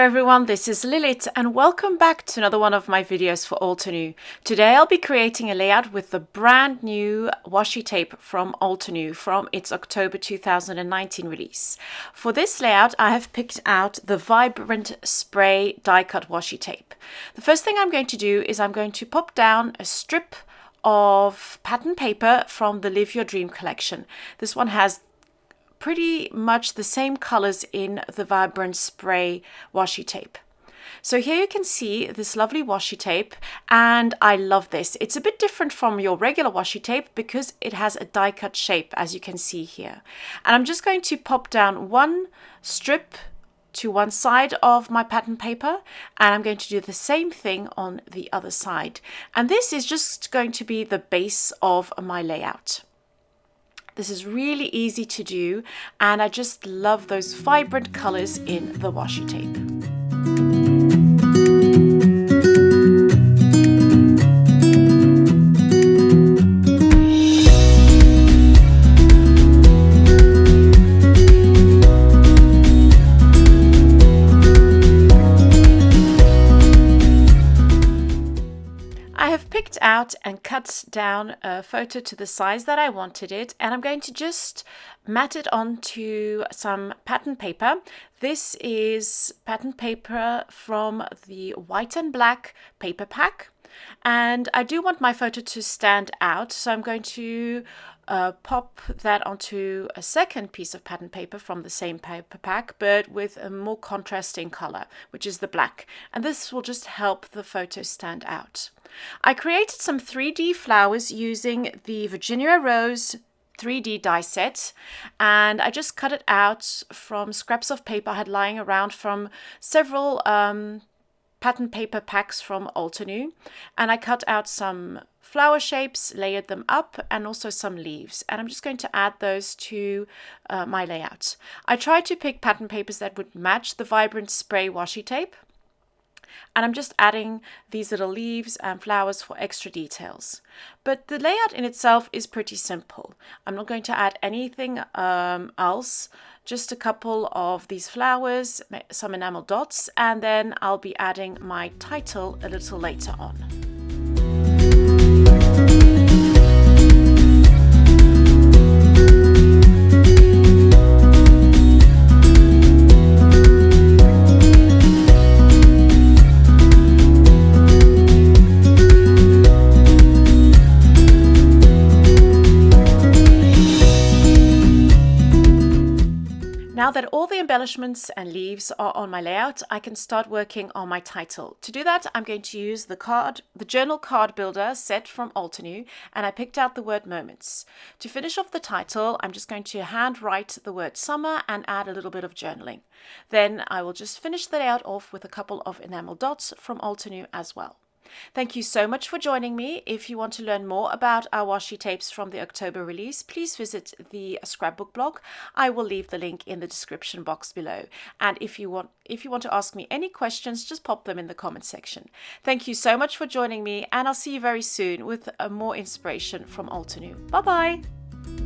everyone, this is Lilith and welcome back to another one of my videos for Altenew. Today I'll be creating a layout with the brand new washi tape from Altenew from its October 2019 release. For this layout I have picked out the Vibrant Spray Die Cut Washi Tape. The first thing I'm going to do is I'm going to pop down a strip of pattern paper from the Live Your Dream collection. This one has pretty much the same colors in the Vibrant Spray washi tape. So here you can see this lovely washi tape, and I love this. It's a bit different from your regular washi tape because it has a die cut shape, as you can see here. And I'm just going to pop down one strip to one side of my pattern paper, and I'm going to do the same thing on the other side. And this is just going to be the base of my layout. This is really easy to do, and I just love those vibrant colors in the washi tape. Out and cut down a photo to the size that I wanted it, and I'm going to just mat it onto some pattern paper. This is pattern paper from the white and black paper pack, and I do want my photo to stand out, so I'm going to pop that onto a second piece of pattern paper from the same paper pack, but with a more contrasting color, which is the black, and this will just help the photo stand out. I created some 3D flowers using the Virginia Rose 3D die set, and I just cut it out from scraps of paper I had lying around from several pattern paper packs from Altenew, and I cut out some flower shapes, layered them up, and also some leaves, and I'm just going to add those to my layout. I tried to pick pattern papers that would match the Vibrant Spray washi tape, and I'm just adding these little leaves and flowers for extra details. But the layout in itself is pretty simple. I'm not going to add anything else, just a couple of these flowers, some enamel dots, and then I'll be adding my title a little later on. Now that all the embellishments and leaves are on my layout, I can start working on my title. To do that, I'm going to use the journal card builder set from Altenew, and I picked out the word moments. To finish off the title, I'm just going to hand write the word summer and add a little bit of journaling. Then I will just finish the layout off with a couple of enamel dots from Altenew as well. Thank you so much for joining me. If you want to learn more about our washi tapes from the October release, please visit the Scrapbook blog. I will leave the link in the description box below. And if you want to ask me any questions, just pop them in the comment section. Thank you so much for joining me, and I'll see you very soon with more inspiration from Altenew. Bye bye.